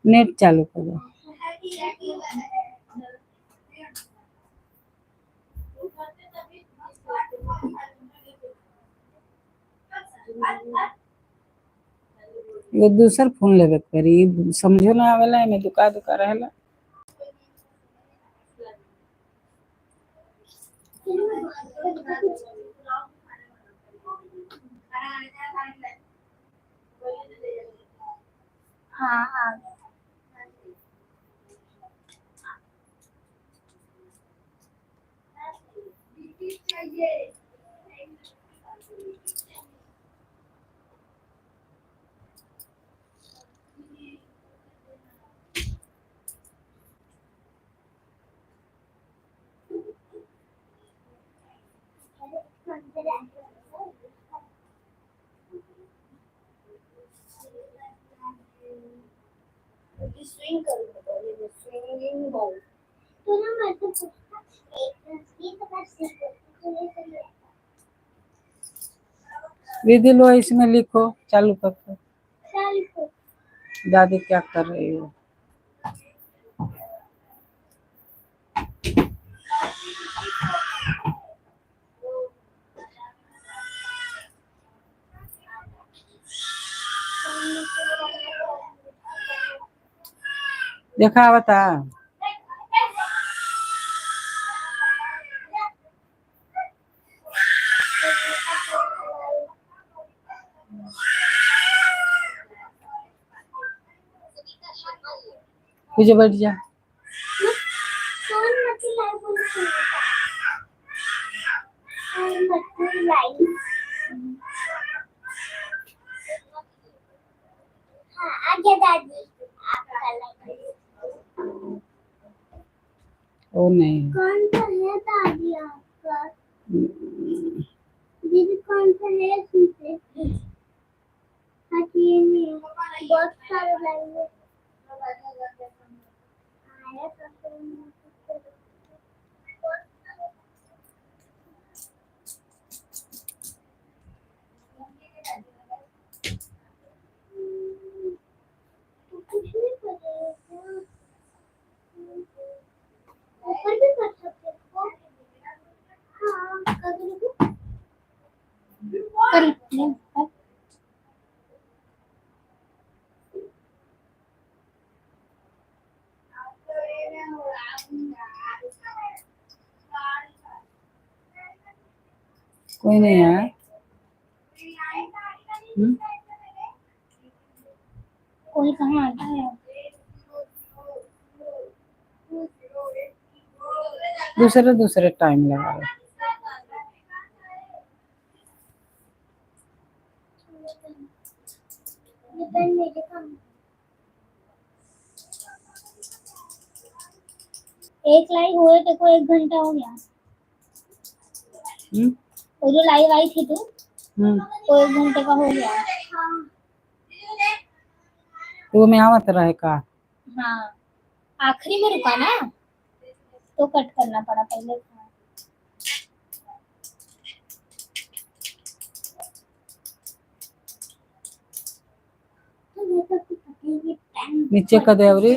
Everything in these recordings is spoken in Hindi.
नेट चालू करो। ये दूसर फोन लेवे करी, समझो ना आवेला में दुका दुका रहेला। हाँ हाँ स्विंग करूँगा, स्विंगिंग बॉल तो ना मैं तो दीदी लो इसमें लिखो, चालू करके। दादी क्या कर रही हो? देखा बता तुझे बैठ जा। आगे दादी ओ नहीं, कौन सा है दादी आपका? दीदी कौन सा है इसमें? ये नहीं, बहुत सारे लाएंगे। कुछ नहीं करेगा, ऊपर भी कर सकते हो। हाँ कर कोई नहीं है। कोई कहाँ आता है? दूसरे दूसरे टाइम लगा। एक लाइव हुए थे को 1 घंटा हो गया। वो जो लाइव आई थी तू तो 1 घंटे का हो गया। तो में आवत रहे का? हाँ आखिरी में रुका ना तो कट करना पड़ा पहले। नीचे का देवरी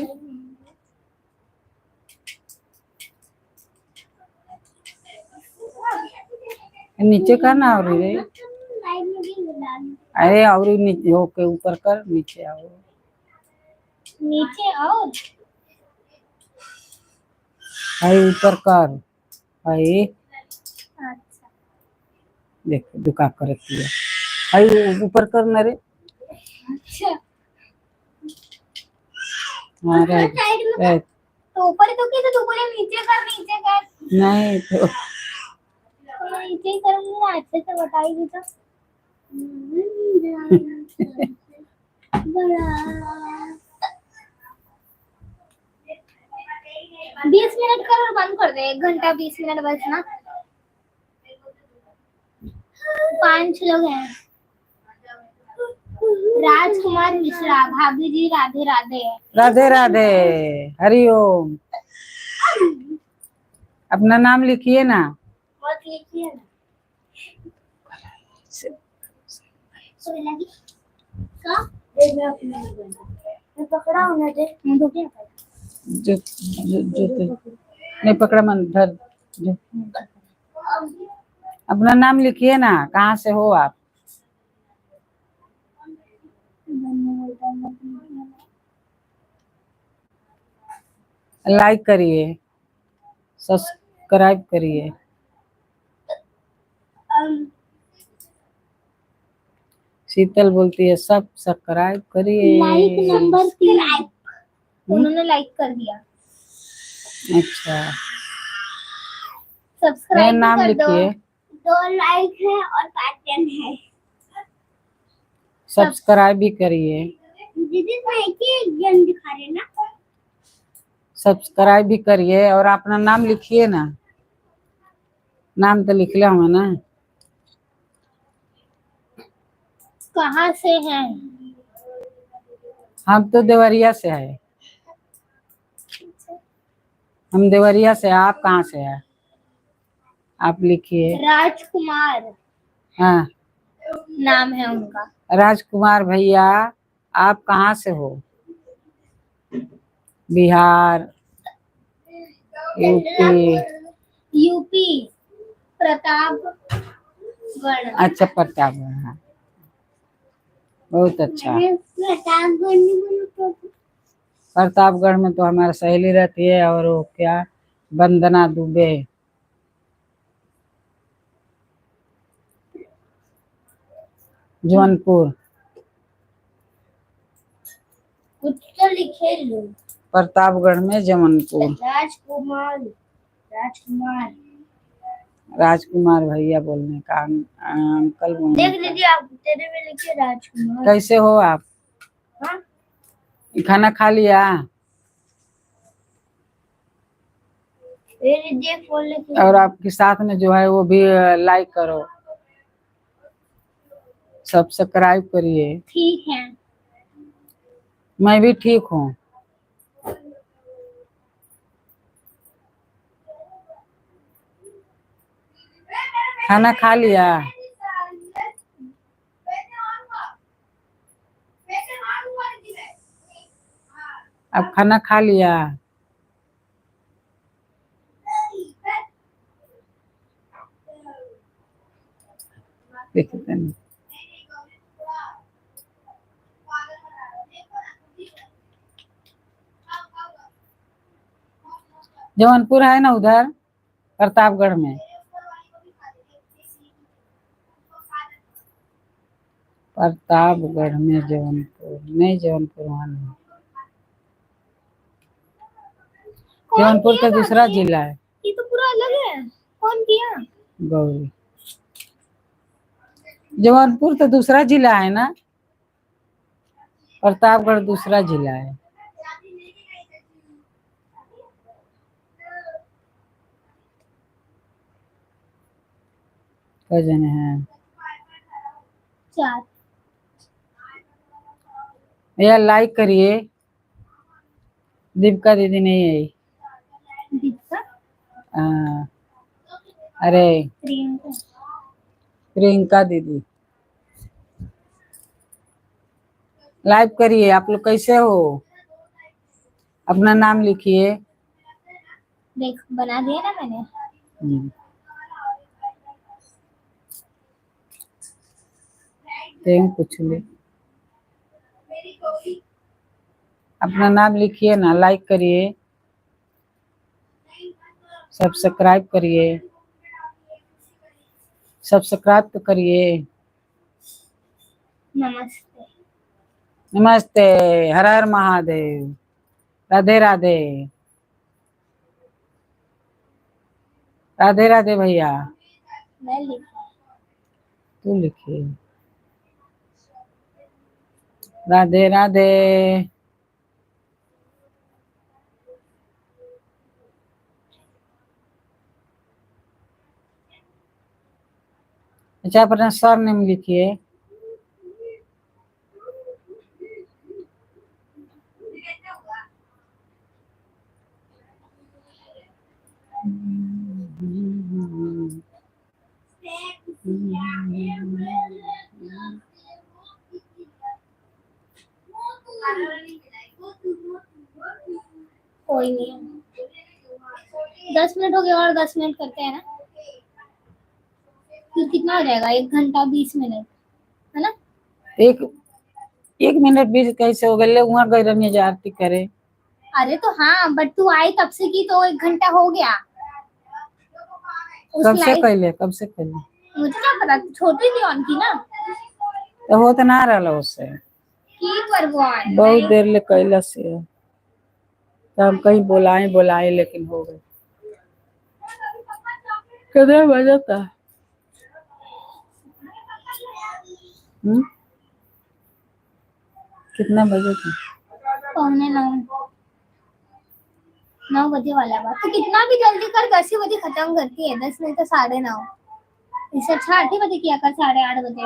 नीचे का ना और रे। अरे और नीचे होके ऊपर कर, नीचे आओ। नीचे आओ, अरे ऊपर कर। अरे अच्छा देख दुका करती है। अरे ऊपर कर ना रे। अच्छा हाँ रे। तो ऊपर ही तो किया तो बोले नीचे कर नीचे कर। नहीं तो नीचे ही करूंगी ना, अच्छे से बताएगी तो। बड़ा 20 मिनट कर और बंद कर दे। 1 घंटा 20 मिनट बस ना। 5 लोग हैं। राजकुमार मिश्रा, भाभी जी राधे राधे। राधे राधे, हरिओम। अपना नाम लिखिए ना। और लिखिए ना। मैं पकड़ा हूं ना दे मुझे क्या जो नहीं पकड़ा मन धर जो। अपना नाम लिखिए ना, कहाँ से हो आप? लाइक करिए, सब्सक्राइब करिए। शीतल बोलती है सब्सक्राइब करिए। लाइक नंबर 3 उन्होंने लाइक कर दिया। अच्छा, मेरा सब्सक्राइब नाम कर दो। लिखिए। 2 लाइक है और 5 जन है। सब्सक्राइब भी करिए। दीदी मैं कि एक जन दिखा रहे ना। सब्सक्राइब भी करिए और अपना नाम लिखिए ना। नाम तो लिख लिया हूँ ना। कहाँ से हैं? हम तो देवरिया से है। हम देवरिया से, आप कहाँ से है? आप लिखिए। राजकुमार हाँ, नाम है उनका। राजकुमार भैया, आप कहाँ से हो? बिहार, यूपी। यूपी प्रतापगढ़। अच्छा, प्रतापगढ़। हाँ, बहुत अच्छा। प्रतापगढ़ नहीं बोलो। प्रतापगढ़ में तो हमारा सहेली रहती है, और वो क्या, वंदना दुबे। जौनपुर। कुछ तो लिखे लो। प्रतापगढ़ में जौनपुर। राजकुमार राजकुमार राजकुमार भैया बोलने का, अंकल बोलने देख का। दीदी आप तेरे में लिखे राजकुमार। कैसे हो आप? हाँ? खाना खा लिया? दीदी फोन लिखे। और आपके साथ में जो है वो भी लाइक करो, सब्सक्राइब करिए। ठीक है। मैं भी ठीक हूँ। खाना खा लिया? अब खाना खा लिया? देखते नहीं। जौनपुर है ना उधर प्रतापगढ़ में। प्रतापगढ़ में जौनपुर नहीं, जौनपुर वहाँ नहीं। जौनपुर का दूसरा जिला है। ये तो पूरा अलग है। कौन किया? गौरी। जौनपुर तो दूसरा जिला है ना, प्रतापगढ़ दूसरा जिला है। कजन है 4। भैया लाइक करिए। दीपिका दीदी नहीं आई। दीपिका अरे प्रियंका प्रियंका दीदी, लाइव करिए। आप लोग कैसे हो? अपना नाम लिखिए। देख बना दिया ना मैंने। कुछ ले, अपना नाम लिखिए ना, लाइक करिए, सब्सक्राइब करिए। सब्सक्राइब तो करिए। नमस्ते। नमस्ते, हर हर महादेव, राधे राधे। राधे राधे भैया। मैं लिखा। तू लिखिए। राधे राधे। अच्छा, अपना सर नेम लिखिए। कोई नहीं, 10 मिनट हो गए और 10 मिनट करते हैं ना, फिर कितना हो जाएगा, 1 घंटा 20 मिनट, है ना? एक 1 मिनट भी कैसे हो गए, वहां गए रहने आरती करे। अरे तो हाँ, बट तू आई तब से की तो 1 घंटा हो गया। उस कब से लाइट, कैले, कब से कैले? मुझे क्या पता, छोटी थी ऑन की ना, तो हो तो ना रहा उससे की पर वो ऑन बहुत देर ले कैला से, तो हम कहीं बुलाए लेकिन हो गए। कितने बजे था? कितना बजे था? 9:45 वाला बात तो कितना भी जल्दी कर, 10 ही बजे खत्म करती है, 10 नहीं तो 9:30। इससे अच्छा 8 ही बजे किया कर, 8:30 बजे।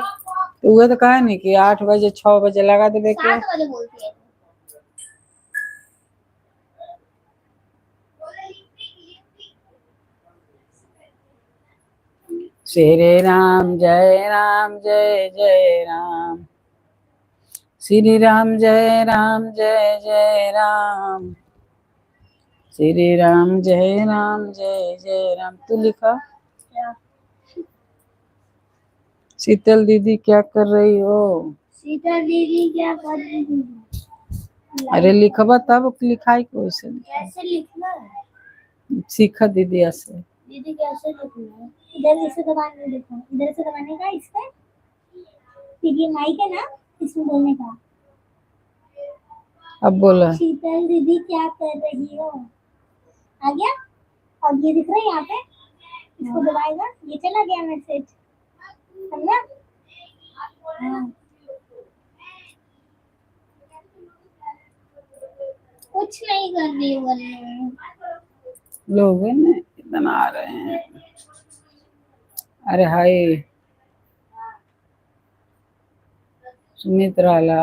तो वो तो कहा नहीं कि 8 बजे 6 बजे लगा देवे के। 7 बजे बोलती है। श्री राम जय राम जय जय राम, श्री राम जय राम जय जय राम, श्री राम जय राम जय जय राम। तू लिखा। शीतल दीदी क्या कर रही हो? शीतल दीदी क्या कर रही है? अरे लिखबा तब लिखाई को से कैसे लिखना है? सीखा दीदी ऐसे। दीदी कैसे लिखना है? इधर से दबाने, देखो इधर से दबाने का, इसका फिर ये माइक है ना, इसमें बोलने का। अब बोला। शीतल दीदी क्या कर रही हो, आ गया? अब ये दिख रहा है यहाँ पे, इसको दबाएगा, ये चला गया मैसेज, समझा? हाँ। कुछ नहीं कर रही हूँ लोग है ना इतना आ रहे हैं। अरे हाय सुमित राला,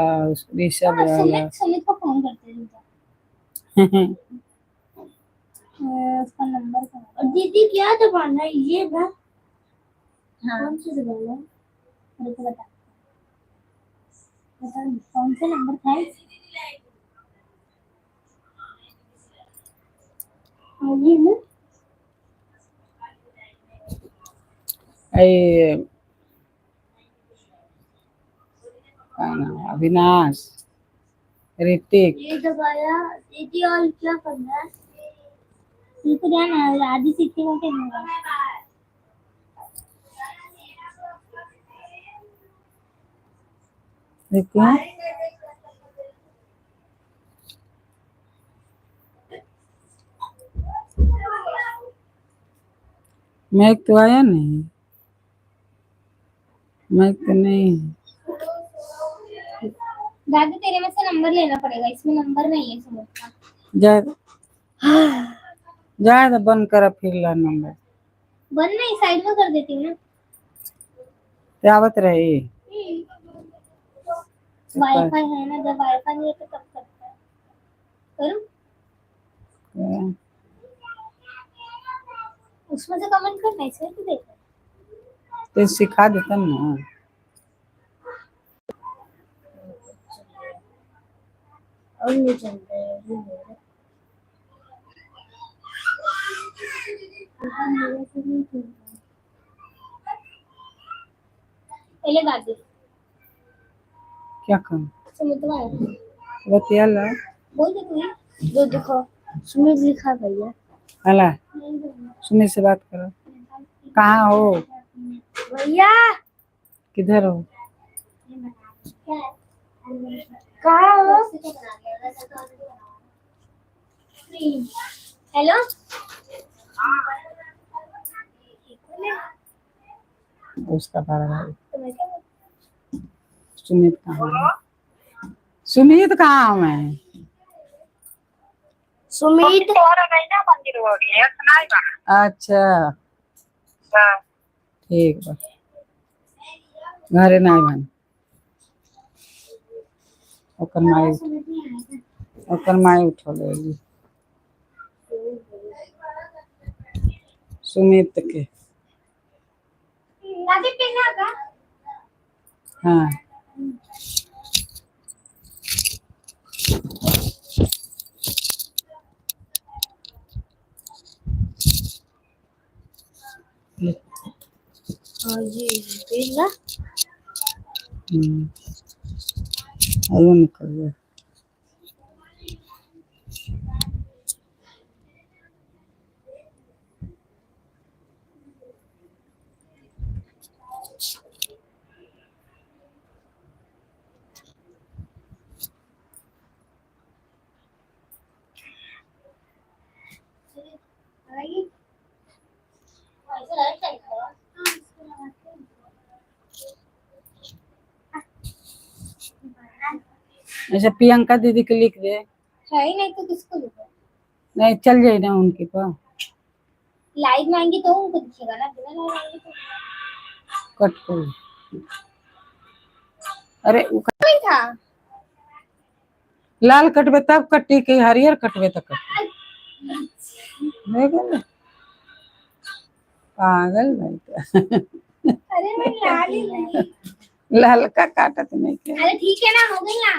ऋषभ राला। सुमित को फोन करते हैं उसका नंबर का। और दीदी क्या दबाना है ये ना? हाँ कौन सी दबाना है, मेरे को बता, बता कौन सा नंबर था? ये ना अविनाश, ऋतिक। ये दबाया दीदी, और क्या करना है? ये तो जाना आदि सीखने को क्या देखो मैं तो आया नहीं, मैं तो नहीं। दादी तेरे में से नंबर लेना पड़ेगा, इसमें नंबर नहीं है सुमित का। जाए तो बंद करा फिर ला नंबर। बंद नहीं, साइड में कर देती हूँ ना। आवत रही। वाईफाई है ना, जब वाईफाई नहीं है तो तब करता है। करूँ? उसमें से कमेंट करना है, इसमें तो देख तो सिखा देता ना। और नहीं चलता है। पहले दादी क्या काम सुमित का बतिया ला। बोल दे तू ही। जो देखो सुमित लिखा भैया। हला सुमित से बात करो। कहाँ हो? भैया किधर हो? कहाँ हो? हेलो उसका बड़ा भाई सुमित कहाँ है? सुमित कहाँ हूँ मैं? सुमित मंदिर हो रही है सुनाई बा। अच्छा हाँ। ठीक बा, घरे नहीं बन। ओकर माई उठो लेगी सुमित के। दादी पिन्ना का हाँ हाँ जी देख ला आइए निकल गया। आएगी ऐसे राइट साइड है हाँ इसको लगाते हैं अच्छा प्रियंका दीदी के लिख दे। है ही नहीं तो किसको लिखो नहीं चल जाए ना उनके पास। लाइव में आएंगे तो उनको दिखेगा ना बिना लाइव आएंगे तो कट कर। अरे नहीं था लाल कटबे तब कट्टी के हरियर कटबे तक कट्टी पागल भाई अरे मैं लाल ही नहीं लाल का काटत नहीं के। अरे ठीक है ना हो गई ना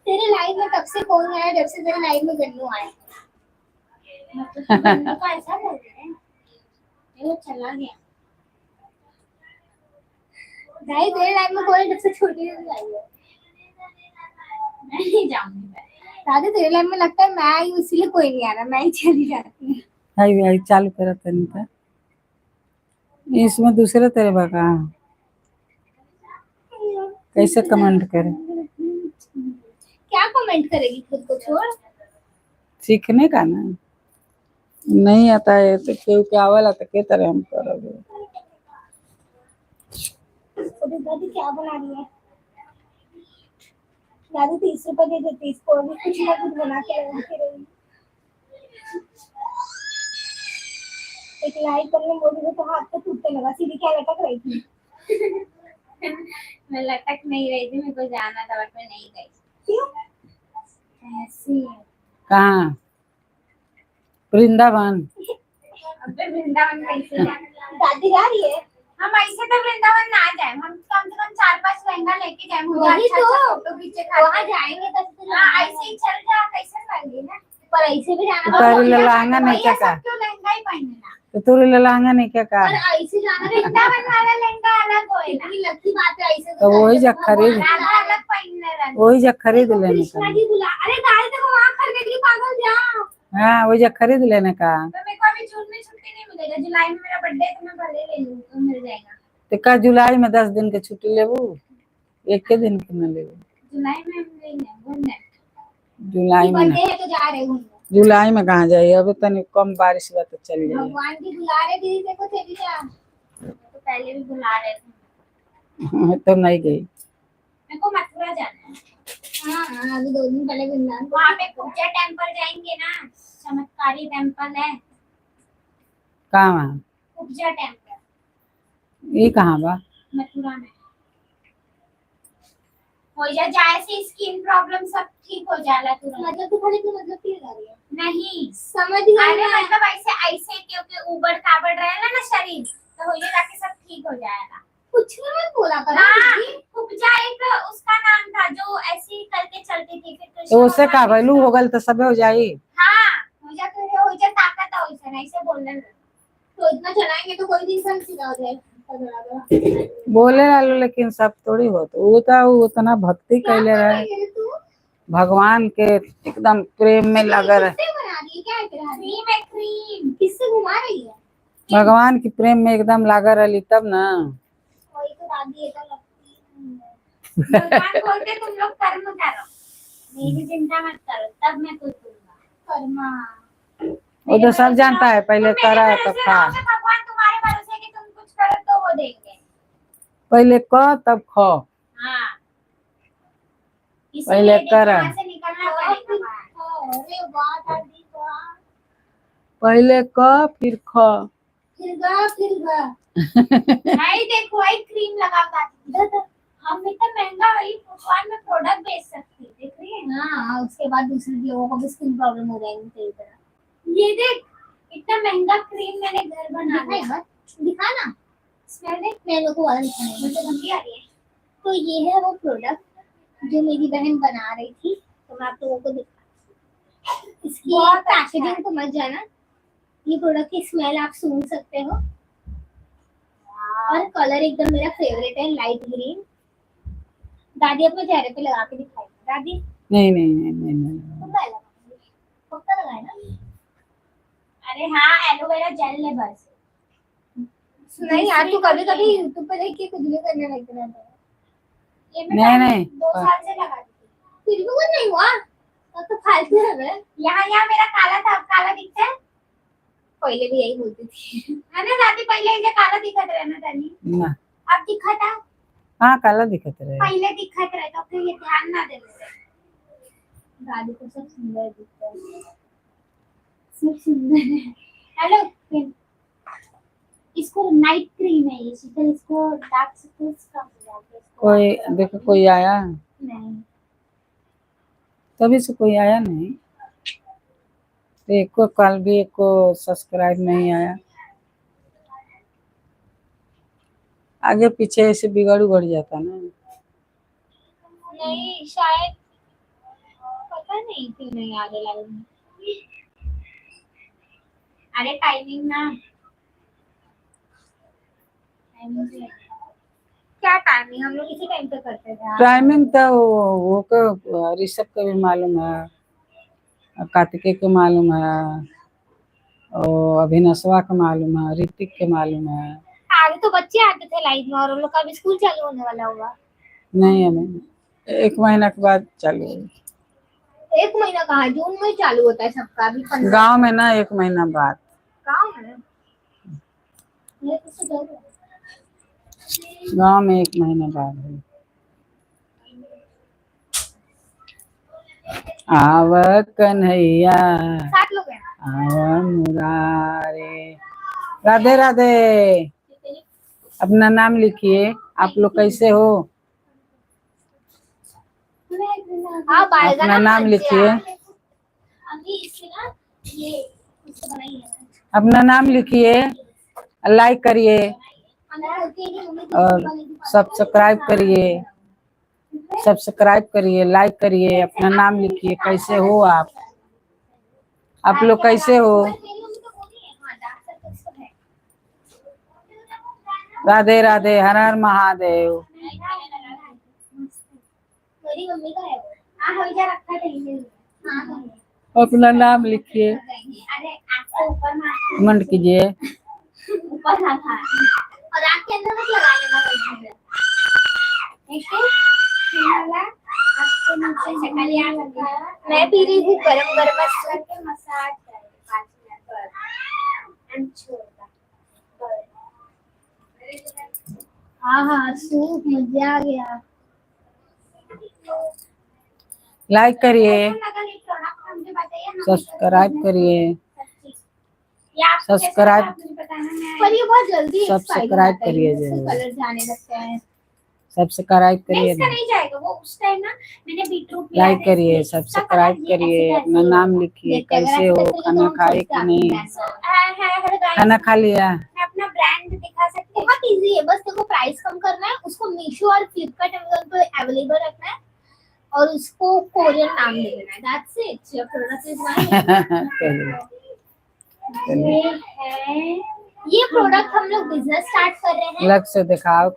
तेरे लाइव में कब से कौन आया जब से तेरे लाइव में गन्नू आया मतलब गन्नू का ऐसा बोल रहे हैं ये चला गया भाई तेरे लाइव में कोई जब से छोटी आई है मैं नहीं जाऊंगी दादी तेरे लाइव में लगता है मैं आई इसीलिए कोई नहीं आ रहा मैं ही चली जाती हूँ आई चालू करा तनी का इसमें दूसरे तेरे बका कैसे कमेंट करे। क्या कमेंट करेगी खुद को छोड़ सीखने का ना नहीं आता है तो क्यों क्या वाला तो के तरह हम करोगे। दादी क्या बना रही है दादी 30 रुपए दे देती इसको अभी कुछ ना कुछ बना के रही एक लाइट करने बोली तो हाथ पे टूटने लगा सीधी क्या लटक रही थी मैं लटक नहीं रही थी मेरे को जाना था बट मैं नहीं गई क्यों ऐसी कहाँ वृंदावन अबे वृंदावन कैसे दादी जा रही है हम ऐसे तो वृंदावन ना जाए हम कम से कम 4-5 लहंगा लेके जाए मुझे अच्छा फोटो खींचे वहां जाएंगे तो ऐसे ही चल जा कैसे लगेगी ना पर ऐसे भी जाना तारे लहंगा नहीं क्या का क्यों लहंगा ही पहनना तो तोरे लहंगा नहीं क्या का पर ऐसे जाना वृंदावन वाला लहंगा अलग होएगा इतनी लकी बात है ऐसे तो वही जब खरीद अलग पहनने लगा वही जब खरीद लेने का कृष्णा जी बुला अरे गाड़ी तो वहां खरीदने के लिए पागल जा हाँ वही जब खरीद लेने का तो मेरे को अभी जून में छुट्टी नहीं मिलेगा जुलाई में मेरा बर्थडे है तो मैं भले ले लूं तो मिल जाएगा तो का जुलाई में 10 दिन के छुट्टी लेबू एक के दिन के न लेबू जुलाई में हम लेंगे घूमने जुलाई में बर्थडे है तो जा रहे घूमने जुलाई में कहाँ जाइए अभी तनी कम बारिश हुआ तो चल जाइए। भगवान भी बुला रहे दीदी देखो चली जा तो पहले भी बुला रहे थे तो नहीं गई मेरे को मथुरा जाना है हाँ अभी 2 दिन पहले वृंदावन वहाँ पे कुब्जा टेम्पल जाएंगे ना चमत्कारी टेम्पल है कहाँ वहाँ कुब्जा टेम्पल ये कहाँ बा मथुरा में हो जाए से स्किन प्रॉब्लम सब ठीक हो जाला तुरंत मतलब तू खाली तू मतलब फील कर रही है नहीं समझ गई अरे मतलब ऐसे ऐसे क्योंकि उबड़ खाबड़ रहेगा ना शरीर तो हो जाके सब ठीक हो जाएगा कुछ नहीं मैं बोला कर उपजा एक उसका नाम था जो ऐसे करके चलती थी फिर तो उससे का वैल्यू हो गल तो सब हो जाई। हां हो जा ताकत है वैसे ऐसे बोलने तो इतना चलाएंगे तो कोई दिन सब सीधा हो जाएगा बोले लालो लेकिन सब थोड़ी होत वो तो उतना भक्ति कैले रहे भगवान के एकदम प्रेम में लगा रहे किससे घुमा रही है भगवान की प्रेम में एकदम लगा रही तब ना वही तो दादी ऐसा लगती है भगवान बोलते तुम लोग कर्म करो मेरी चिंता मत करो तब मैं कुछ दूंगा कर्मा वो तो सब जानता है पहले करा है तब खा भगवान तुम्हारे भरोसे कि तुम कुछ करो तो वो देंगे पहले क तब खो हाँ पहले कर से निकलना पड़ेगा अरे वाह दादी वाह पहले क फिर ख फिर गा नहीं देखो वही क्रीम लगाता हम इतना महंगा वही भगवान में प्रोडक्ट बेच सकती है देख रही है हाँ उसके बाद दूसरे लोगों को भी स्किन प्रॉब्लम हो जाएगी तेरी तरह ये देख इतना महंगा क्रीम मैंने घर बना दिखा ना स्मेल देख, मेरे को वाला दिखाना है, मुझे गंदी आ रही है। तो ये है वो प्रोडक्ट जो मेरी बहन बना रही थी, तो मैं आप लोगों को दिखा। इसकी पैकेजिंग तो मत जाना, ये प्रोडक्ट की स्मेल आप सूंघ सकते हो, और कलर एकदम मेरा फेवरेट है, लाइट ग्रीन। दादी अपने चेहरे पे लगा के दिखाई, दादी नहीं नहीं नहीं नहीं, नहीं। तुम लगा, पक्का लगाए ना? अरे हाँ, एलोवेरा जेल है बस। नहीं यार, तू कभी कभी यूट्यूब पे देख के कुछ भी करने लगता है। ये मैं नहीं 2 साल से लगा रही थी, फिर भी कुछ नहीं हुआ। तो फालतू है बे। यहाँ मेरा काला था, अब काला दिखता है। पहले भी यही बोलती थी है ना दादी, पहले ये काला दिखत रहा ना दादी, ना अब दिखा था। हाँ काला दिखत रहे। पहले दिखत रहा तो फिर ये ध्यान ना देते। दादी को सब सुंदर दिखता है, सब सुंदर है। हेलो, इसको नाइट क्रीम है ये, शीतल इसको डार्क सर्कल्स कम हो जाते हैं। कोई देखो, कोई आया नहीं, तभी से कोई आया नहीं, तो एक को कल भी एक को सब्सक्राइब नहीं आया। आगे पीछे ऐसे बिगड़ उगड़ जाता ना। नहीं शायद, पता नहीं क्यों नहीं आने लगा। अरे टाइमिंग ना, क्या टाइमिंग, हम लोग इसी टाइम पे करते थे। टाइमिंग तो वो को ऋषभ का भी मालूम है, कार्तिकेय को मालूम है, और अभिनशवा को मालूम है, ऋतिक के मालूम है। आगे तो बच्चे आते थे लाइफ में, और उन लोग का भी स्कूल चालू होने वाला होगा। नहीं है नहीं, 1 महीना के बाद चालू होगी। 1 महीना कहाँ, जून में चालू होता है सबका भी। गांव में ना 1 महीना बाद। गाँव में मेरे को तो डर है। गांव में 1 महीना बाद है। आव कन्हैया 7 लोग हैं। आव मुरारे। राधे राधे। अपना नाम लिखिए। आप लोग कैसे हो? हाँ, अपना नाम लिखिए। अभी इससे ना ये इससे बनाई है। अपना नाम लिखिए, लाइक करिए और सब्सक्राइब करिए। सब्सक्राइब करिए, लाइक करिए, अपना नाम लिखिए। कैसे हो आप? आप लोग कैसे हो? राधे राधे, हर हर महादेव। मेरी मम्मी का है। हाँ, हो जा रखा है। हाँ, अपना नाम लिखिए, अरे आपको ऊपर ना कमेंट कीजिए। ऊपर ना था, और आँख के अंदर मत लगा लेना कोई चीज़। ऐसे वाला आपको नीचे से कलिया लगा। मैं पी रही हूँ गरम गरम करके मसाज कर 5 मिनट पर एंड छोड़ता। हाँ हाँ, सूप मजा आ गया। लाइक करिए, सब्सक्राइब करिए, सब्सक्राइब पर ये बहुत जल्दी सब्सक्राइब करिए, कलर जाने लगते हैं। सब्सक्राइब करिए, इसका नहीं जाएगा वो। उस टाइम ना मैंने बीटरूट लाइक करिए, सब्सक्राइब करिए, अपना नाम लिखिए। कैसे हो? खाना खाए कि नहीं? खाना खा लिया? मैं अपना ब्रांड दिखा सकती हूँ। बहुत इजी है, बस देखो प्राइस कम करना है, उसको मीशो और फ्लिपकार्ट अमेज़न पे अवेलेबल रखना है, और उसको कोरियन नाम दे देना है। That's it, your product is my. ये प्रोडक्ट हम लोग बिजनेस स्टार्ट कर रहे हैं। लग से दिखाओ,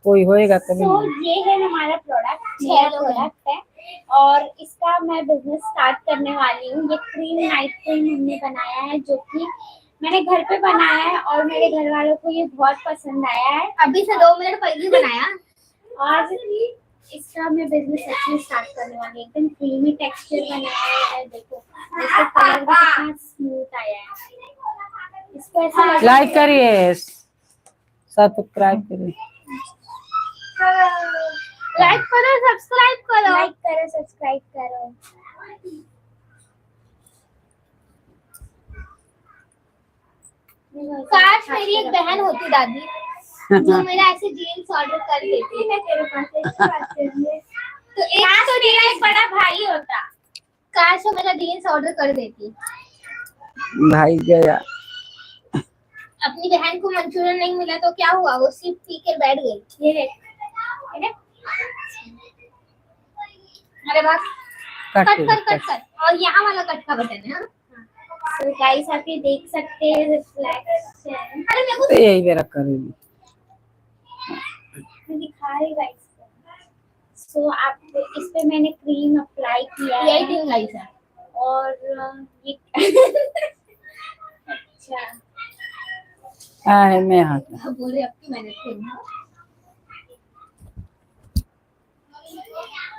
कोई होएगा तभी। तो ये है हमारा प्रोडक्ट, 6 प्रोडक्ट है, और इसका मैं बिजनेस स्टार्ट करने वाली हूँ। ये क्रीम नाइट क्रीम हमने बनाया है, जो कि मैंने घर पे बनाया है, और मेरे घर वालों को ये बहुत पसंद आया है। अभी से 2 मिनट पहले बनाया, और इसका मैं बिजनेस एक्चुअली स्टार्ट करने वाली हूँ। एकदम क्रीमी टेक्सचर बनाया है, देखो इसका कलर भी कितना स्मूथ आया है। इसको ऐसा लाइक करिए, सब्सक्राइब करिए, लाइक करो, सब्सक्राइब करो, लाइक करो, सब्सक्राइब करो। काश मेरी एक बहन होती दादी, जो मेरा ऐसे जीन्स ऑर्डर कर देती। मैं तेरे पास ऐसी बात कर रही है, तो एक तो मेरा एक बड़ा भाई होता। काश वो मेरा जीन्स ऑर्डर कर देती। भाई गया। अपनी बहन को मंचूरियन नहीं मिला तो क्या हुआ, वो सिर्फ पी के बैठ गई। ये देख, है ना? अरे वाह, कट कट कर कट कर, और यहाँ वाला कट का बटन है। तो गाइस आप ये देख सकते हैं रिफ्लेक्शन। अरे मेरे को तो यही मेरा करेगी दिखा रही गाइस। सो आप इस पे मैंने क्रीम अप्लाई किया है, यही क्रीम गाइस है। और ये अच्छा है मैं हाथ बोले अब की मैंने क्रीम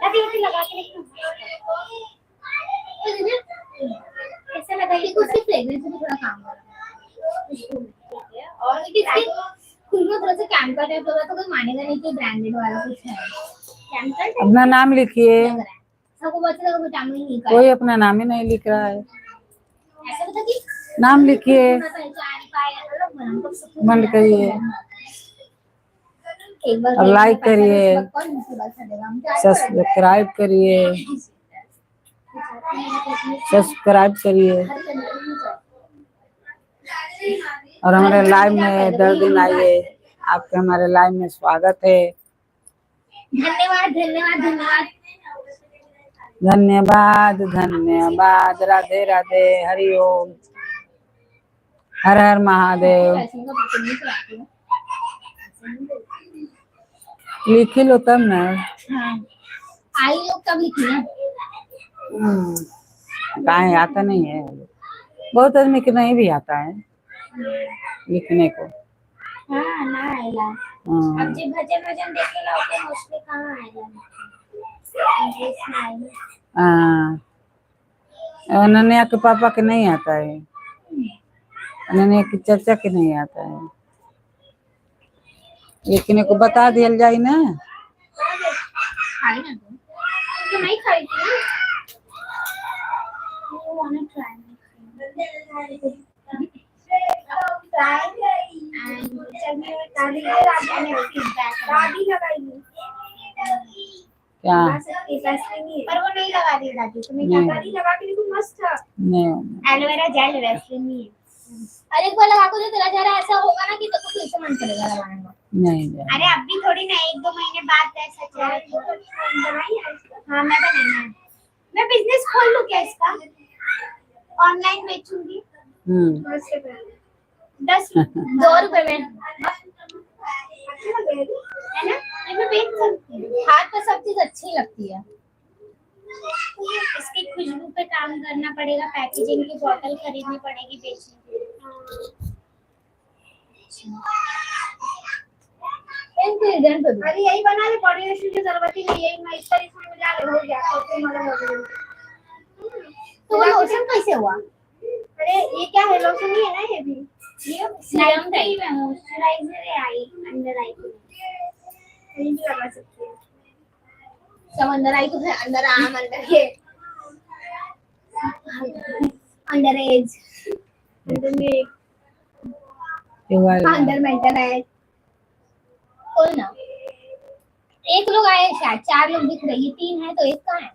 अभी लगा के कैसा लगा, ये उसकी फ्रेग्रेंस भी थोड़ा काम कर रहा है। और इसकी खुशबू थोड़ा सा कैम्पर टाइप लग रहा, तो कोई मानेगा नहीं कि ब्रांडेड वाला कुछ है। कैम्पर टाइप अपना नाम लिखिए। लग रहा है, सबको बहुत लगा विटामिन ई का कोई अपना नाम ही नहीं लिख रहा है। ऐसा बता कि नाम लिखिए, कमेंट करिए और लाइक करिए, सब्सक्राइब करिए, सब्सक्राइब करिए और हमारे लाइव में 10 दिन आइए। आपका हमारे लाइव में स्वागत है। धन्यवाद धन्यवाद धन्यवाद धन्यवाद धन्यवाद। राधे राधे, हरि ओम, हर हर महादेव। लिखी लो तब ना। हाँ, आई लोग कब लिखी ना। कहाँ आता नहीं है, बहुत आदमी को नहीं भी आता है लिखने को। हाँ ना आएगा। अब जी भजन वजन देखेगा ओके, मोस्टली कहाँ आएगा, इंग्लिश में आएगा। हाँ, अनन्या के पापा के नहीं आता है, अनन्या की चर्चा के नहीं आता है, लिखने को बता दिया जाए ना। खाई ना तो नहीं खाई थी। You wanna try क्या पर वो नहीं लगा रही दादी, तुम्हें क्या दादी लगा के देखो, मस्त है। नहीं, एलोवेरा जेल वैसलीन ही है। अरे एक बार लगा को जो तेरा चेहरा ऐसा होगा ना कि तो फिर से मन करेगा लगाने का। नहीं अरे अब भी थोड़ी ना, 1-2 महीने बाद ऐसा चेहरा बनाई है। हाँ मैं बनाना है, मैं बिजनेस खोल लूं क्या इसका, ऑनलाइन बेचूंगी। 2 रुपए में है ना, मैं बेच सकती हूँ। हाथ पे सब चीज अच्छी लगती है। इसकी खुशबू पे काम करना पड़ेगा, पैकेजिंग की बोतल खरीदनी पड़ेगी बेचने के लिए। अरे यही बना ले, कोऑर्डिनेशन की जरूरत ही नहीं है, मैं इस तरह से मजा ले हो गया तो मतलब हो गया। तो वो लोशन कैसे हुआ? अरे ये क्या है, लोशन ही है ना, ये भी ये सीरम टाइप है, मॉइस्चराइजर है आई अंडर आई के कहीं भी लगा सकते हैं। सब अंदर आई तो है, अंदर आम अंदर ये अंडर एज अंडर में अंदर मेंटल है। कोई ना, एक लोग आए शायद, 4 लोग दिख रहे, ये 3 है तो एक कहाँ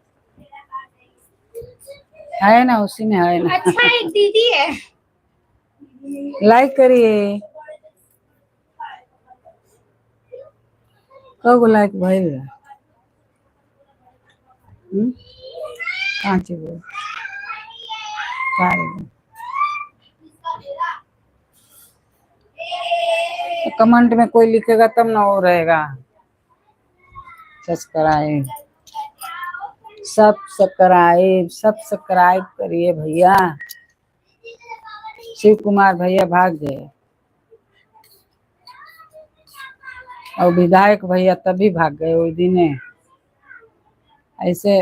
है ना, उसी में है ना। अच्छा एक दीदी है। लाइक करिए, कब लाइक भइल? पाँच गो, 4 गो। तो कमेंट में कोई लिखेगा तब ना वो रहेगा। सब्सक्राइब सब्सक्राइब करिए भैया। शिव कुमार भैया भाग गए और विधायक भैया तभी भाग गए उस दिन। ऐसे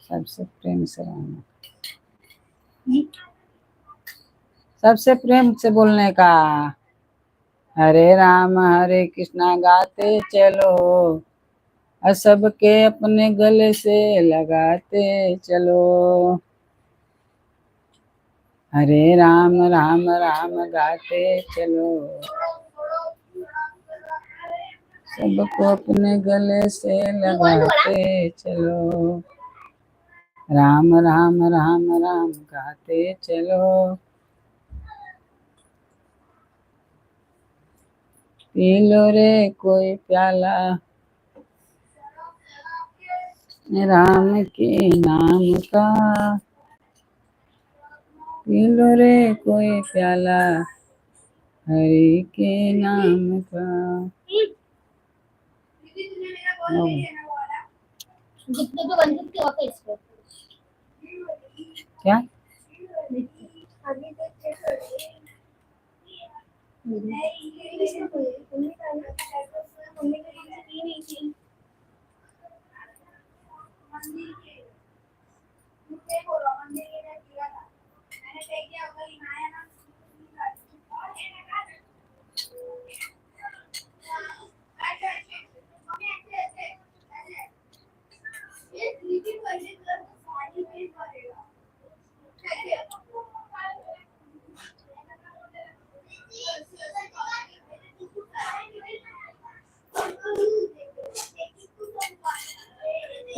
सबसे प्रेम से रहना, सबसे प्रेम से बोलने का। हरे राम हरे कृष्णा गाते चलो और सबके अपने गले से लगाते चलो। हरे राम राम राम गाते चलो, सबको अपने गले से लगाते चलो। राम राम राम राम गाते चलो, पी लो रे कोई प्याला राम के नाम का, पी लो रे कोई प्याला हरि के नाम का। जितने भी बंद के ऑफिस पे क्या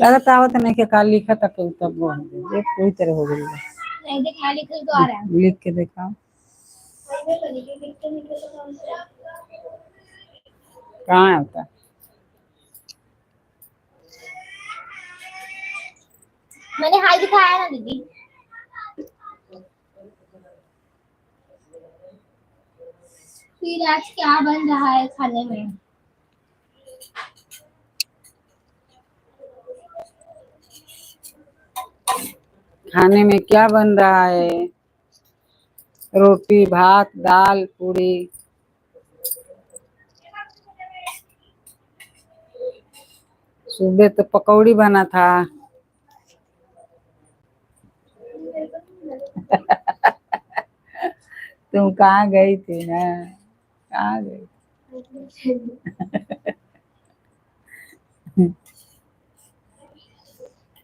लगाता आवत नहीं के काल लिखा था तो तब वो एक कोई तरह हो गई नहीं देख खाली लिख तो आ रहा है लिख के देखा कहाँ होता मैंने हाई दिखाया ना दीदी। फिर आज क्या बन रहा है खाने में? खाने में क्या बन रहा है? रोटी भात दाल पूरी। सुबह तो पकौड़ी बना था। तुम कहाँ गई थी ना? कहाँ गई?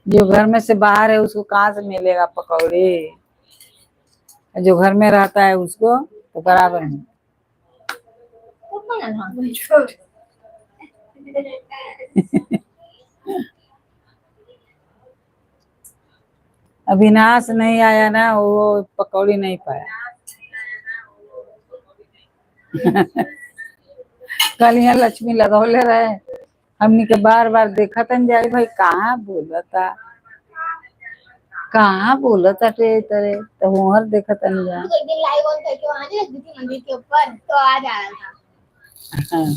जो घर में से बाहर है उसको कहाँ से मिलेगा पकौड़ी? जो घर में रहता है उसको तो बराबर है। अविनाश नहीं आया ना, वो पकौड़ी नहीं पाया। कल यहाँ लक्ष्मी लगौले रहे, हमनी के बार बार देखा था जाए भाई कहाँ बोलता तेरे तो वहां देखा था जा। एक दिन लाइव ऑन करके वहां नहीं लगी थी मंदिर के ऊपर तो आ जा रहा था। हाँ।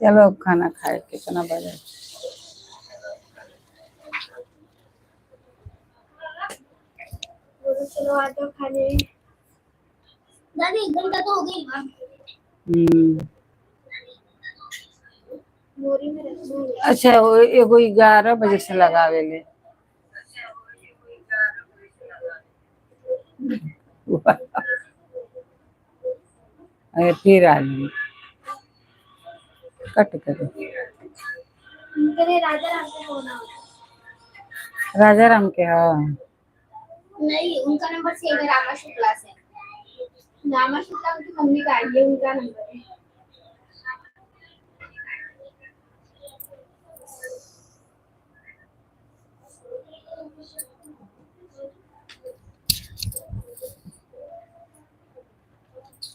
चलो खाना खाए कितना बजे? चलो आ जाओ खाने। दादी 1 घंटा तो हो गई ना। बोरी में रखना है। अच्छा वो एगो 11 बजे से लगावे ले। अरे फिर आ गई कट कर। मेरे राजा राम का फोन आ राजा राम के हाँ नहीं उनका नंबर सेव है रामा शुक्ला से। रामा शुक्ला उनकी मम्मी का है, ये उनका नंबर है।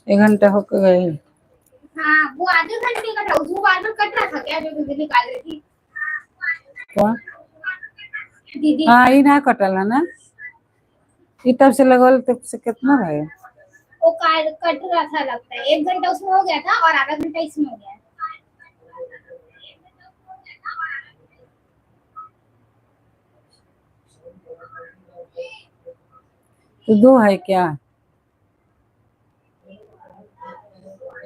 एक घंटा हो गए। हाँ वो आधे घंटे का था, वो बार बार कट रहा था क्या जो दीदी निकाल रही थी? कौन? दीदी हाँ ये ना कटल है ना, ये तब से लगल तब से कितना भाई? वो कट रहा था लगता है। 1 घंटा उसमें हो गया था और आधा घंटा इसमें हो गया। तो 2 है क्या?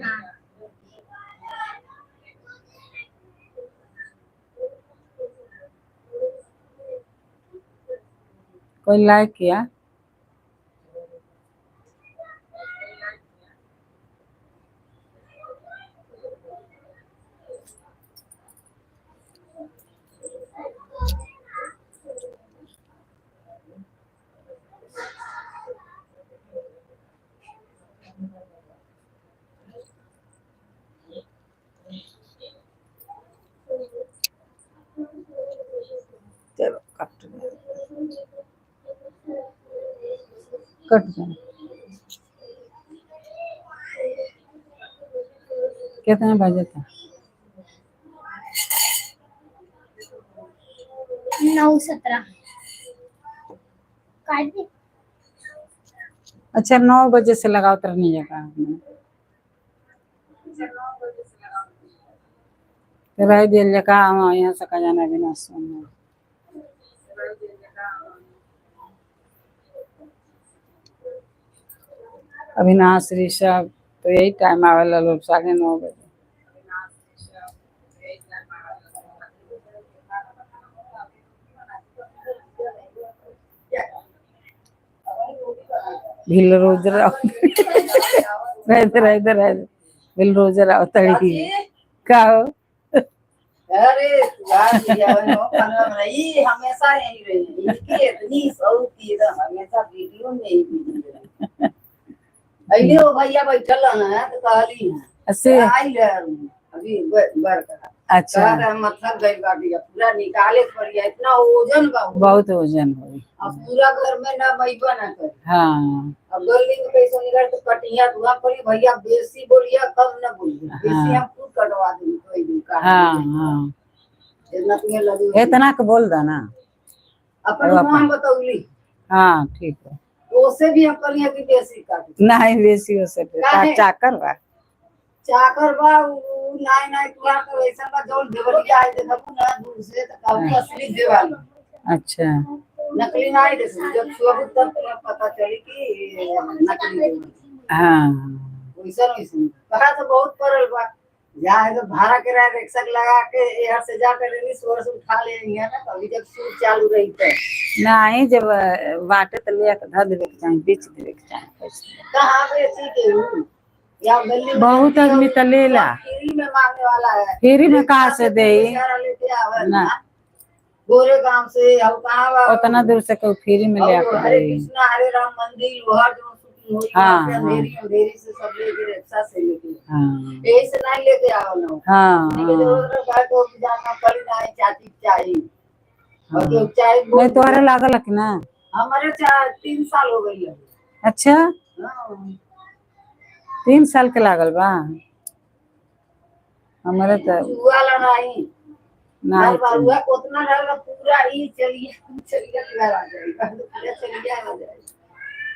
हाँ कोई लाइक किया? कट गया। कितने बजे था? 9:17 काट दे। अच्छा 9 बजे से लगाओ तरनी जगह रह दिल जगह यहाँ से का जाना बिना सुन अविनाश ऋषभ तो यही टाइम आवेला लोग 9:30 बजे। भिल रोज राव रह भिल रोज राव तड़ी का हो? अरे यार ये हमेशा यही रही इसकी इतनी शौकी एकदम हमेशा वीडियो में ही बिजी रही। वो भैया बैठल ना तो कहली ऐसे आई अभी बर करा अच्छा मतलब गई बाटी पूरा निकाले पड़िया इतना ओजन बा बहुत वजन हो अब पूरा घर में ना मैबा ना कर। हाँ अब गली में पैसा निकाल तो कटिया धुआ पड़ी भैया बेसी बोलिया कम ना बोलिए बेसी हम खुद कटवा देंगे कोई दिन का। हाँ हाँ इतना तुम्हें लगे इतना के बोल दो ना अपन नाम बताऊली। हाँ ठीक है उससे भी हम कलिया की बेसी काट नहीं बेसी हो सके चाकर बा चाकर बा नाई नाई तुहार तो ऐसा बा जोल देवलिया आए देखबू ना दूर से तो कहू असली देवाली अच्छा नकली नाई देखू जब छुआबू तब तुम्हें पता चली कि नकली देवाली। हाँ वैसा वैसा कहा तो बहुत परल बा जाए तो भाड़ा किराया रिक्शा लगा के यहाँ से जाकर रेली सोर से उठा ले ना कभी जब शूट चालू रही तो नहीं जब बाटे तो ले धर देवे के चाहे बेच देवे के चाहे पैसे कहाँ बेची के हूँ या गली में बहुत आदमी तो ले ला फ्री में मांगने वाला है फ्री में कहाँ से दे लेके आवे ना गोरे गांव से अब कहाँ बा उतना दूर से कोई फ्री में ले आके हरे दे कृष्णा हरे राम मंदिर लोहार जो शूटिंग हुई हाँ, वहाँ पे अंधेरी अंधेरी से सब लेके रिक्शा से लेके हाँ यही से नहीं लेके आओ ना हाँ नहीं तो घर को जाना पड़ी ना चाची चाहिए और जो चाय नहीं तोहरे लागल है कि ना हमारे 3 साल हो गई है। अच्छा हाँ। 3 साल के लागल बा हमारे तो वाला नहीं नहीं हुआ उतना रहेगा पूरा ही चलिए घर आ जाएगा पूरा चलिए आ जाएगा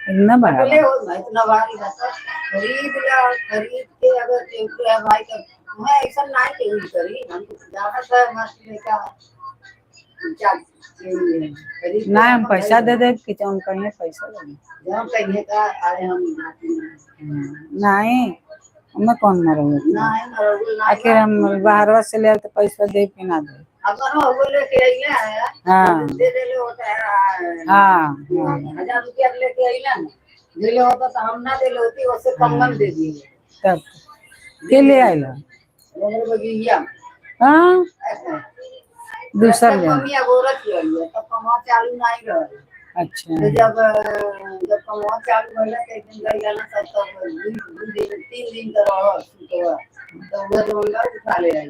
इतना बड़ा ले हो ना इतना भारी बता खरीद के अगर टेम्पो है भाई का मैं ऐसा नहीं केहू करी हम ज्यादा से मस्त लेका ना हम पैसा दे दे कि जौन कहिए पैसा दे जब कहिए का अरे हम नहीं हमें कौन मरो नहीं आखिर हम बाहर से ले तो पैसा दे कि ना दे अगर हो बोले के आइले है हाँ दे दे होता है हाँ 1000 रुपया लेके आइला दिले होता तो हम ना दिले होती उससे कम कम दे दिए तब के ले आइला मेरे बगिया हाँ दूसर ले मम्मी गोरत रही तब कमा चालू नहीं रहा अच्छा तो जब कमा चालू होला तो एक दिन गई ना सब 3 दिन का रहा तो वो जो लोग उठा ले आई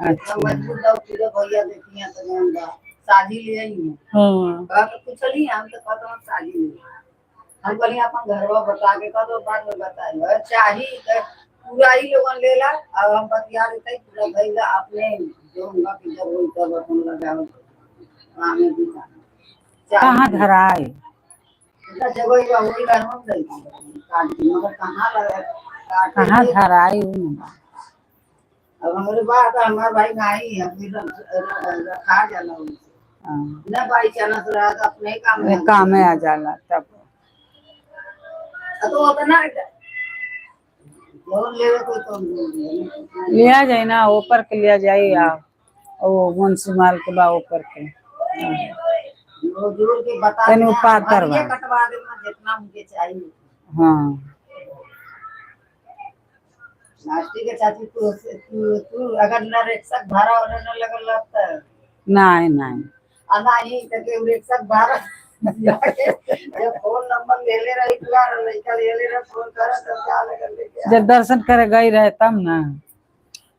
अच्छा मजबूत लोग पूरे भैया देखिए तो गंगा शादी ले आई है हाँ बात कुछ नहीं हम तो कहते शादी ले हम कहली अपन घरवा बता के कदो बाद में बताई चाहिए तो पूरा ही लोगन लेला अब हम बतिया देते पूरा भैया अपने जो उनका पिक्चर होई तब अपन लगाओ आमे भी कहाँ धराए जगह का वही घर में गई काट मगर कहाँ लगा कहाँ धराए अब हमारे बात हमारे भाई नहीं है फिर रखा जाला ना भाई चांस रहा तो अपने काम में आ जाला तब तो उतना लोन लेवे कोई तो लिया जाए ना ऊपर के लिया जाए या वो मुंशी माल के बा ऊपर के जोड़ के बता तनी पातर बा कटवा देना जितना मुझे चाहिए। हाँ नाश्ते के चाची तू अगर ना रिक्शा भाड़ा और ना लगल लगता है नहीं नहीं आना ही करके रिक्शा भाड़ा जब फोन नंबर ले ले रही लड़का ले ले रहा फोन करा तब क्या लगल लेके जब दर्शन करे गई रहे तब ना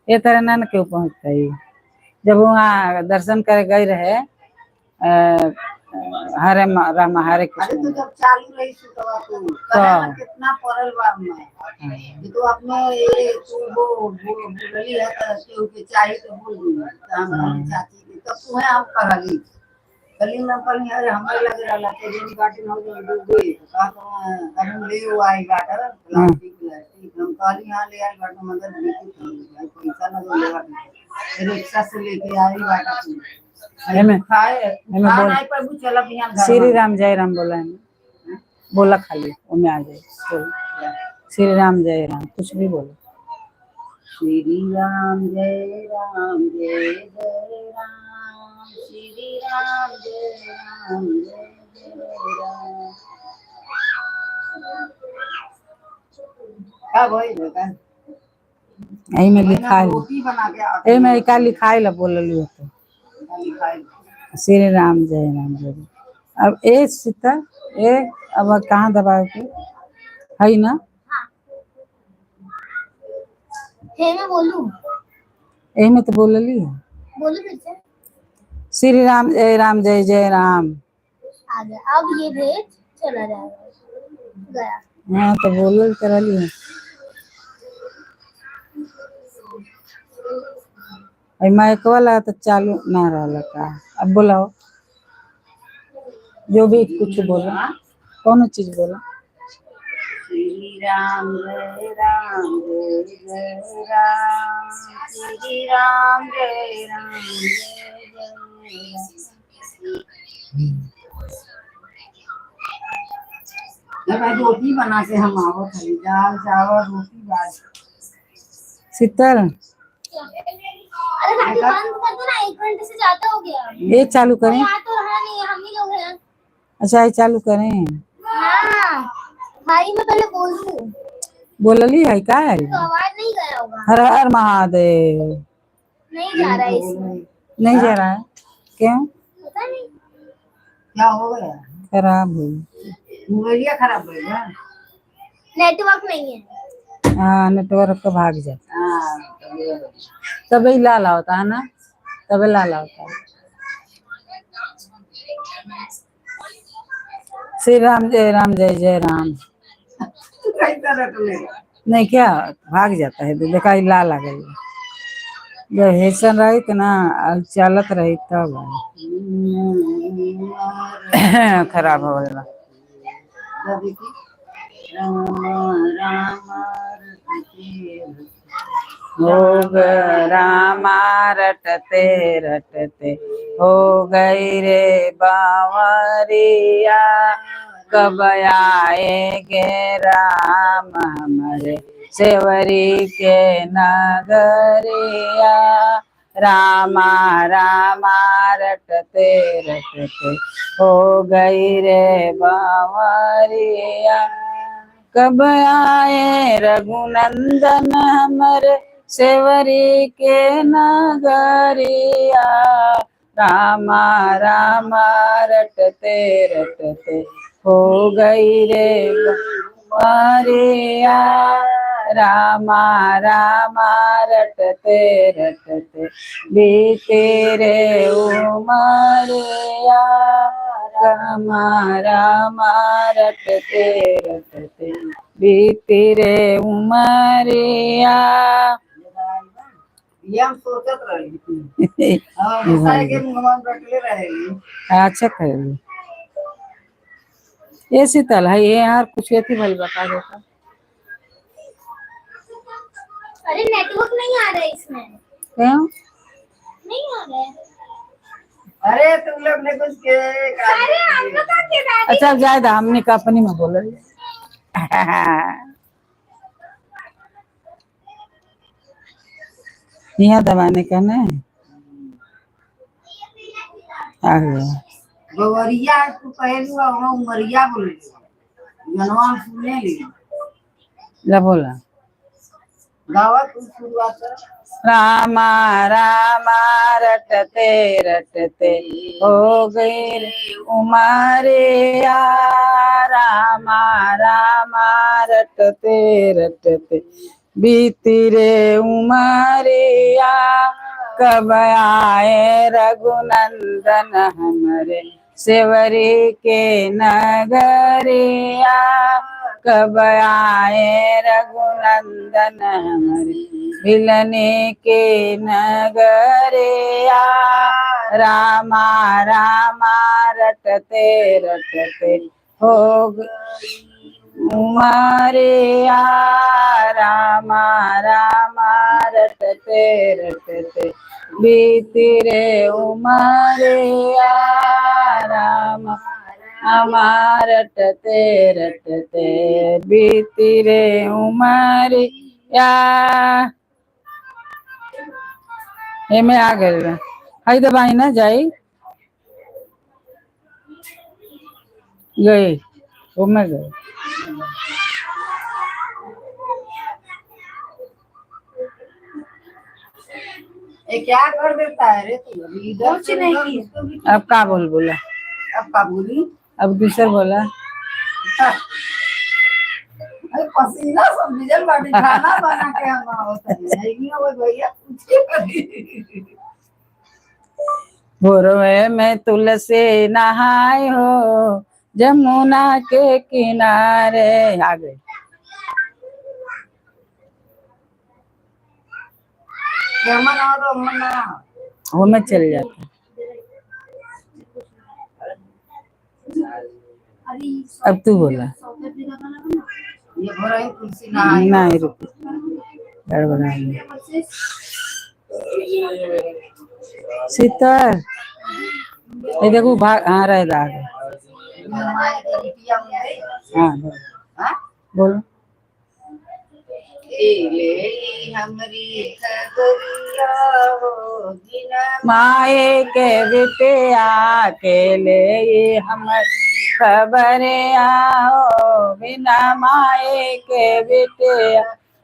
ये तरह ना क्यों पहुँचते जब वहाँ दर्शन करे गई रहे हरे राम हरे अरे कृष्ण। तो जब चालू रही सुतवा तू करे में कितना परल बा मैं ये तो अपने ये तू वो बोलली है तो के चाहिए तो बोल दी हम चाची की तब तू है हम कहली कली में कली अरे हमें लग रहा है तेरी गाड़ी में हो गई का हम ले आई गाटर प्लास्टिक हम कहली हां ले आई गाटर मगर बिल्कुल पैसा ना दो लेगा रिक्शा से लेके आई गाटर एमे खाए एमे खा बोल नहीं पर भी चला बिहान घर श्री राम जय राम बोला है बोला खाली उनमें आ जाए बोल। श्री राम जय राम कुछ भी बोलो। श्री राम जय राम जय जय राम श्री राम जय राम जय जय राम क्या भाई बेटा यही में लिखा है रोटी बना के ए मैं का लिखाई ला बोलली हो तो लिखाई श्री राम जय राम जय राम। अब ए सीता ए अब कहाँ दबाए के है ना हे मैं बोलूं यही में तो बोलली है बोलूं फिर से श्री राम जय जय राम। आ गया अब ये भेज चला जाएगा गया हाँ तो बोलल करली है माइक वाला तो चालू ना रहा का। अब बोलाओ जो भी कुछ बोला कौन चीज बोला। श्री राम जय राम जय जय राम श्री राम जय राम जय जय राम रोटी बना के हम आवत है दाल चावल रोटी भात शीतल अरे गाड़ी बंद कर दो ना 1 घंटे से ज्यादा हो गया ये चालू करें। यहाँ तो रहा नहीं हम ही लोग हैं। अच्छा ये चालू करें हाँ भाई मैं पहले बोल दूं बोलली है का है तो आवाज नहीं गया होगा हर हर महादेव नहीं जा रहा है इसमें नहीं जा रहा है क्यों पता नहीं क्या हो गया खराब हुई मोबाइल खराब हो गया नेटवर्क नहीं है। हाँ नेटवर्क तो भाग जाता हाँ तभी लाल होता है ना तभी लाल होता है। श्री राम जय जय राम कैसा रट लेगा नहीं क्या भाग जाता है देखा लाल आ गई जब हेसन रही तो ना चलत रही तब खराब हो गया। भोग रामा रटते रटते हो गई रे बावरिया कब आएगे राम हमारे सेवरी के नगरिया रामा रामा रटते रटते हो गई रे बावरिया कब आए रघुनंदन हमरे सेवरी के नगरिया रामा रामा रटते रटते हो गई रे बावरिया रामा रामा रटते रटते बीते रे उमरिया रामा रामा रटते रटते बीती रे उमरिया। ये हम सोचत रही सारे के मुंह में रटले रहे अच्छा कर ये शीतल है ये यार कुछ ऐसी भली बता देता। अरे नेटवर्क नहीं आ रहा है इसमें क्यों नहीं आ रहा है। अरे तुम लोग ने कुछ के अरे हम लोग का क्या अच्छा ज्यादा हमने का अपनी में बोल यहाँ दबाने का ना आ गया गवरिया तू पहलू और उमरिया बोल जनवा सुने ली ला बोला गावा तू शुरुआत रामा रामा रटते रटते हो गई उमरिया रामा रामा रटते रटते बीती रे उमरिया कब आए रघुनंदन हमरे सेवरी के नगरिया कब आए रघुनंदन हमारे मिलने के नगरिया रामा रामा रटते रटते हो उमरिया रामा रामा रटते रटते बीती रे उमरिया रामा रामा रटते रटते बीती रे उमरिया। एमे आ गए हई दबाई ना जाई गए वो में गए। ये क्या कर देता है रे तू? अभी इधर कुछ नहीं किया। अब का बोला अब का बोली? अब दूसर बोला अरे पसीना सब निकल बाटी खाना बना के हम होता है नहीं हो भैया पूछे कभी। भोरवे में तुलसी नहाय हो जमुना के किनारे आ गए। यमना तो मना वो में चल जाता। अब तू बोला ये भरा ही तुलसी ना नहीं रुक गड़बड़ा सीतर ये देखो भाग हाँ रह दाग हाँ बोलो हमरी खगरिया हो बिना माए के बिटिया के ले हमर खबर आओ बिना माए के बिटिया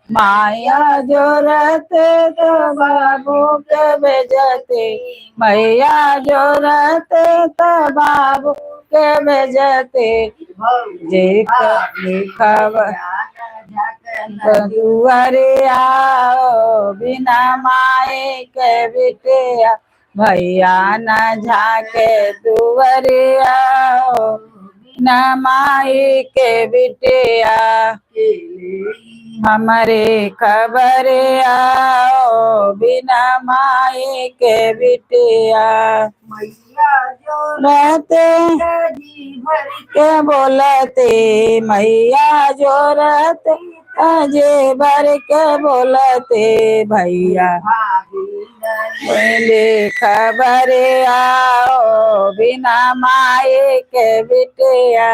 माया जोरते तो बाबू के भेजते मैया जोरते तो बाबू के भेजते जे खबर दुआरे आओ बिना माए के बिटिया भैया न झाके दुआरे आओ बिना माए के बिटिया हमारे खबर आओ बिना माए के बिटिया मैया जो रहते जी भर के बोलते मैया जो रहते अजे भर के बोलते भैया बोले खबर आओ बिना माए के बिटिया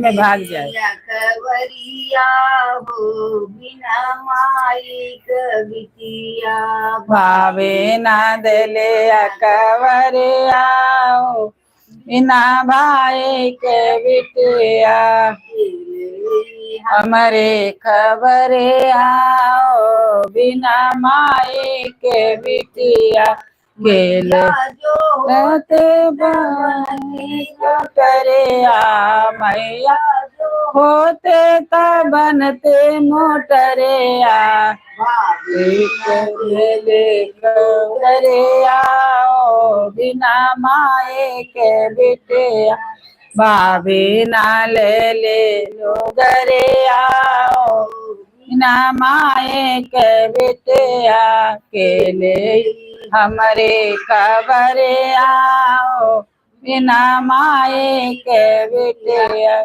में भाग जाए खबरिया हो बिना माई बिटिया भावे ना दिले खबर आओ बिना भाई के बिटिया हमारे खबर आओ बिना माए के बिटिया केले रहते बनी करे मैया होते त बनते मोटरे करे आओ बिना माए के बिटिया भाभी ना ले लो गरे आओ बिना माए के बिटिया के ले हमारे खबर आओ बिना माए के बिटिया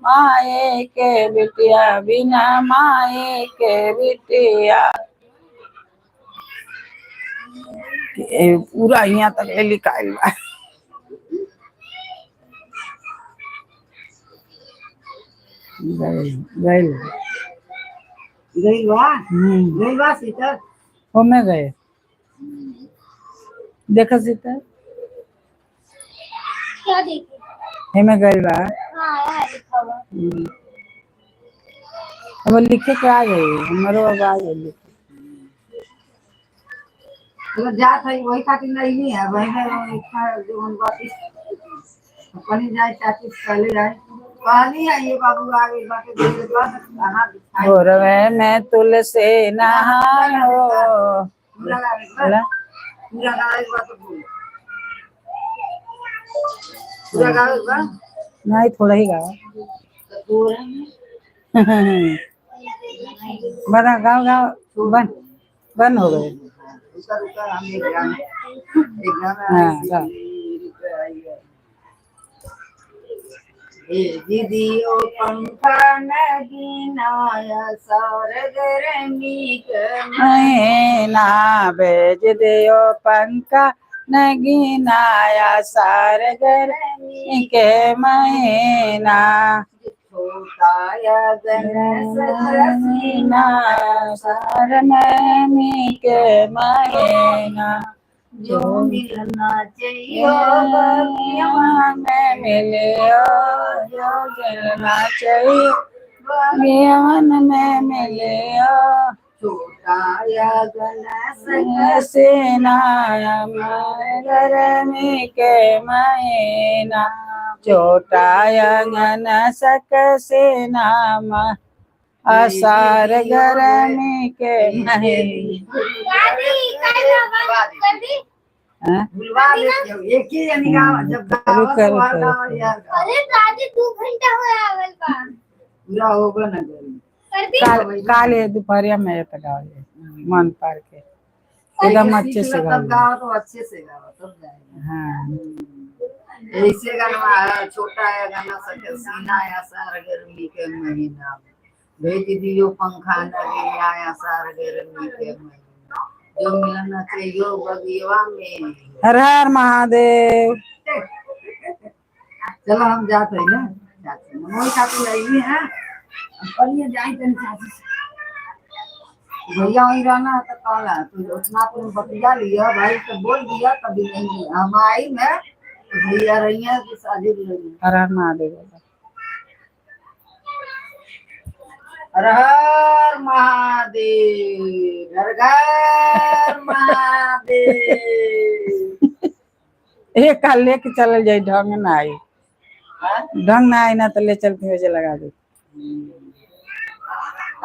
माए के बिटिया बिना माए के बिटिया पूरा यहाँ तक लिखाइल बा। गए गई बा सीता हो में गए देखा सीता क्या देखे? में गए बा हाँ यार लिखा हुआ। अब लिखे के आ गए हमारो अब आ गए तो जात है वही खातिर नहीं है वही है जो उनका अपनी जाए चाची पहले जाए कहनी है ये बाबू आगे बाकी दे कहां भोरवे में तुलसी नहाय हो पूरा गावे पूरा गावे बात बोल पूरा गाओ बा नहीं थोड़ा ही गाओ। पूरा बना गाओ गाओ बन हो गए। रुका हम एक गाना हाँ गाओ। दीदी ओ पंखा नगीनाया सार गरमी महीना भेज दियो पंखा नगीनाया सार गर्मी के महीना। छोटा या गणेश महीना सार गर्मी के महीना। जो मिलना चाहिए बगिया में मिलियो जो जलना चाहिए बगियान में मिलियो। छोटा या गणेश सेना गर्मी के महीना। छोटा अंगन सक सेना आसार गर्मी के महीना। हाँ? बुलवा लेते हो एक ही जनी गाँव जब गाँव रुक तो रुक हर गाँव रुक। यार अरे दादी 2 घंटा हुआ आवल का पूरा होगा ना गर्मी कर दी। काले दोपहरिया में तक आओगे मन पार के एकदम अच्छे से तब गाँव तो अच्छे से गाँव तब जाएगा हाँ। ऐसे गाना छोटा है गाना सके सीना या सार गर्मी के महीना भेज दियो पंखा लगे या सार गर्मी के महीना। जो मिलना चाहिए बगिया में। हर हर महादेव। चलो हम जाते हैं ना जाते हैं मनोज खाती रही है पढ़िए जाए तन चाची भैया वही रहना है तो कहला तो उतना अपन बतिया लिया भाई तो बोल दिया कभी नहीं हम आई में तो भैया रही है कि शादी रही हर हर महादेव। हर हर महादेव हर घर महादेव। एक काल लेके चल जाए ढंग ना आई हाँ? ढंग ना आई ना तो ले चल के वैसे लगा दे।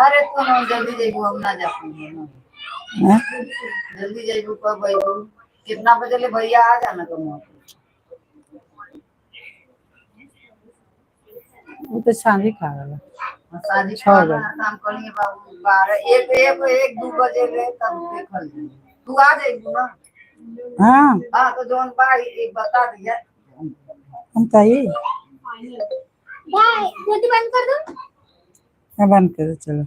अरे तो ना जल्दी जाइबू हम ना जा पाएंगे ना हाँ? जल्दी जाइबू कब आइबू कितना बजे ले भैया आ जाना तुम वहाँ पे। वो तो शादी खा रहा शादी छह बजे। काम करेंगे बाबू 1-2 बजे ले तब देखल जाए तू आ जाइबू ना। हाँ हाँ तो जोन भाई एक बता दिया हम चाहिए बाय ज्योति बंद कर दो। बंद कर चलो।